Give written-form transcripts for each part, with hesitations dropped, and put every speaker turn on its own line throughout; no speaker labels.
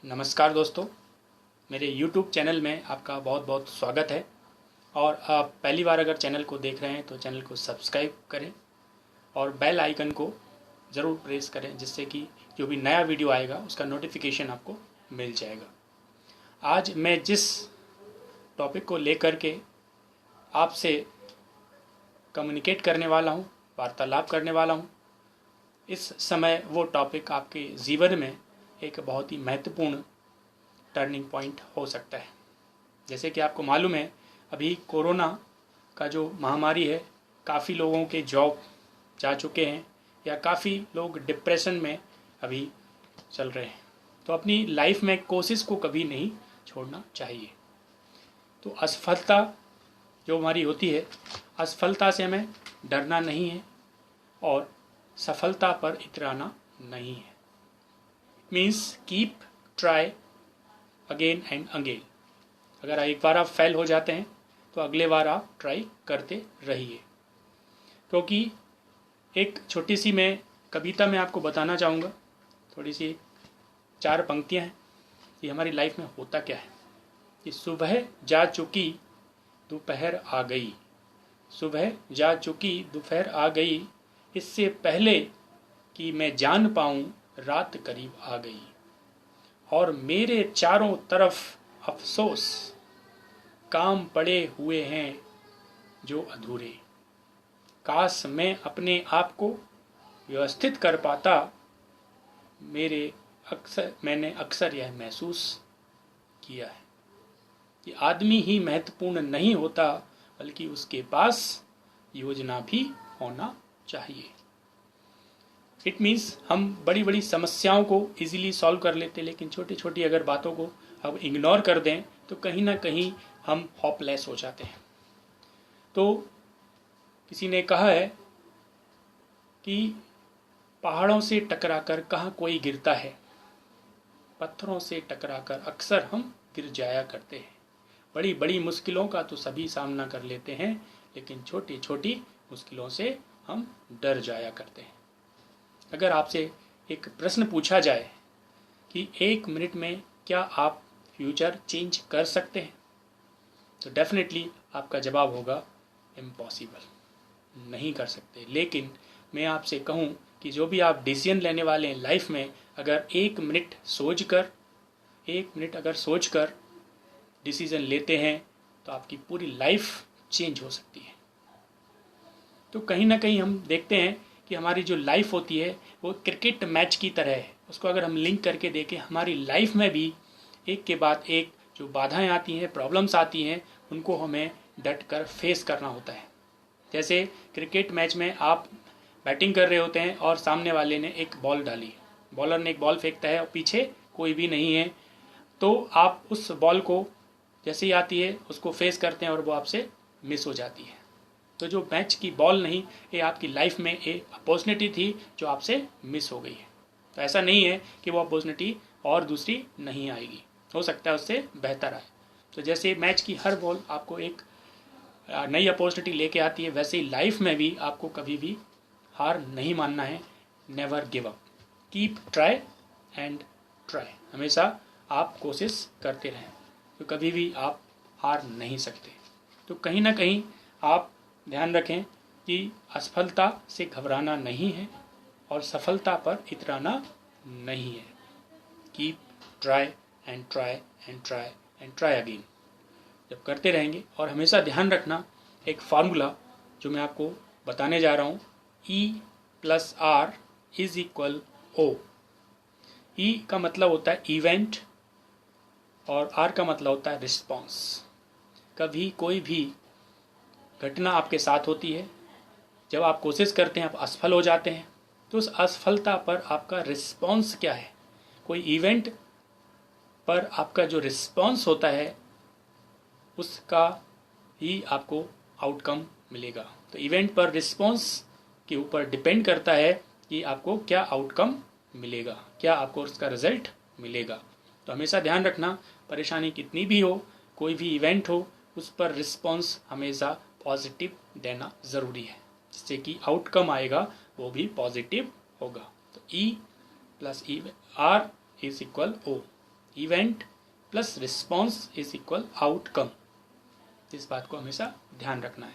नमस्कार दोस्तों, मेरे YouTube चैनल में आपका बहुत बहुत स्वागत है। और आप पहली बार अगर चैनल को देख रहे हैं तो चैनल को सब्सक्राइब करें और बेल आइकन को ज़रूर प्रेस करें, जिससे कि जो भी नया वीडियो आएगा उसका नोटिफिकेशन आपको मिल जाएगा। आज मैं जिस टॉपिक को लेकर के आपसे कम्युनिकेट करने वाला हूँ, वार्तालाप करने वाला हूँ, इस समय वो टॉपिक आपके जीवन में एक बहुत ही महत्वपूर्ण टर्निंग पॉइंट हो सकता है। जैसे कि आपको मालूम है, अभी कोरोना का जो महामारी है, काफ़ी लोगों के जॉब जा चुके हैं या काफ़ी लोग डिप्रेशन में अभी चल रहे हैं। तो अपनी लाइफ में कोशिश को कभी नहीं छोड़ना चाहिए। तो असफलता जो हमारी होती है, असफलता से हमें डरना नहीं है और सफलता पर इतराना नहीं है। Means keep try again and again. अगर एक बार आप फेल हो जाते हैं तो अगले बार आप ट्राई करते रहिए। क्योंकि एक छोटी सी मैं कविता में आपको बताना चाहूँगा, थोड़ी सी 4 पंक्तियाँ हैं कि हमारी लाइफ में होता क्या है। कि सुबह जा चुकी दोपहर आ गई, सुबह जा चुकी दोपहर आ गई, इससे पहले कि मैं जान पाऊँ रात करीब आ गई। और मेरे चारों तरफ अफसोस, काम पड़े हुए हैं जो अधूरे। काश मैं अपने आप को व्यवस्थित कर पाता, मैंने अक्सर यह महसूस किया है कि आदमी ही महत्वपूर्ण नहीं होता, बल्कि उसके पास योजना भी होना चाहिए। इट मीन्स हम बड़ी बड़ी समस्याओं को इजीली सॉल्व कर लेते, लेकिन छोटी छोटी अगर बातों को अब इग्नोर कर दें तो कहीं ना कहीं हम होपलेस हो जाते हैं। तो किसी ने कहा है कि पहाड़ों से टकराकर कहाँ कोई गिरता है, पत्थरों से टकराकर अक्सर हम गिर जाया करते हैं। बड़ी बड़ी मुश्किलों का तो सभी सामना कर लेते हैं, लेकिन छोटी छोटी मुश्किलों से हम डर जाया करते हैं। अगर आपसे एक प्रश्न पूछा जाए कि 1 मिनट में क्या आप फ्यूचर चेंज कर सकते हैं, तो डेफिनेटली आपका जवाब होगा इम्पॉसिबल, नहीं कर सकते। लेकिन मैं आपसे कहूँ कि जो भी आप डिसीजन लेने वाले हैं लाइफ में, अगर 1 मिनट सोच कर डिसीजन लेते हैं तो आपकी पूरी लाइफ चेंज हो सकती है। तो कहीं ना कहीं हम देखते हैं कि हमारी जो लाइफ होती है वो क्रिकेट मैच की तरह है। उसको अगर हम लिंक करके देखें, हमारी लाइफ में भी एक के बाद एक जो बाधाएं आती हैं, प्रॉब्लम्स आती हैं, उनको हमें डट कर फेस करना होता है। जैसे क्रिकेट मैच में आप बैटिंग कर रहे होते हैं और सामने वाले ने एक बॉल डाली, बॉलर ने एक बॉल फेंकता है और पीछे कोई भी नहीं है, तो आप उस बॉल को जैसे ही आती है उसको फेस करते हैं और वो आपसे मिस हो जाती है। तो जो मैच की बॉल नहीं, ये आपकी लाइफ में एक अपॉर्चुनिटी थी जो आपसे मिस हो गई है। तो ऐसा नहीं है कि वो अपॉर्चुनिटी और दूसरी नहीं आएगी, हो सकता है उससे बेहतर आए। तो जैसे मैच की हर बॉल आपको एक नई अपॉर्चुनिटी लेके आती है, वैसे ही लाइफ में भी आपको कभी भी हार नहीं मानना है। Never give up, keep try and try. हमेशा आप कोशिश करते रहें, तो कभी भी आप हार नहीं सकते। तो कहीं ना कहीं आप ध्यान रखें कि असफलता से घबराना नहीं है और सफलता पर इतराना नहीं है। Keep try and try and try and try again. जब करते रहेंगे, और हमेशा ध्यान रखना एक फार्मूला जो मैं आपको बताने जा रहा हूँ, E+R = O। E का मतलब होता है इवेंट और R का मतलब होता है रिस्पॉन्स। कभी कोई भी घटना आपके साथ होती है, जब आप कोशिश करते हैं, आप असफल हो जाते हैं, तो उस असफलता पर आपका रिस्पॉन्स क्या है। कोई इवेंट पर आपका जो रिस्पॉन्स होता है उसका ही आपको आउटकम मिलेगा। तो इवेंट पर रिस्पॉन्स के ऊपर डिपेंड करता है कि आपको क्या आउटकम मिलेगा, क्या आपको उसका रिजल्ट मिलेगा। तो हमेशा ध्यान रखना, परेशानी कितनी भी हो, कोई भी इवेंट हो, उस पर रिस्पॉन्स हमेशा पॉजिटिव देना ज़रूरी है, जिससे कि आउटकम आएगा वो भी पॉजिटिव होगा। तो E+R = O। Event plus response is equal outcome. इस बात को हमेशा ध्यान रखना है।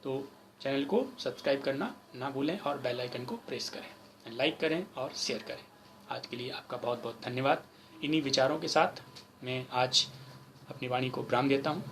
तो चैनल को सब्सक्राइब करना ना भूलें और बेल आइकन को प्रेस करें, लाइक करें और शेयर करें। आज के लिए आपका बहुत बहुत धन्यवाद। इन्हीं विचारों के साथ मैं आज अपनी वाणी को विराम देता हूँ।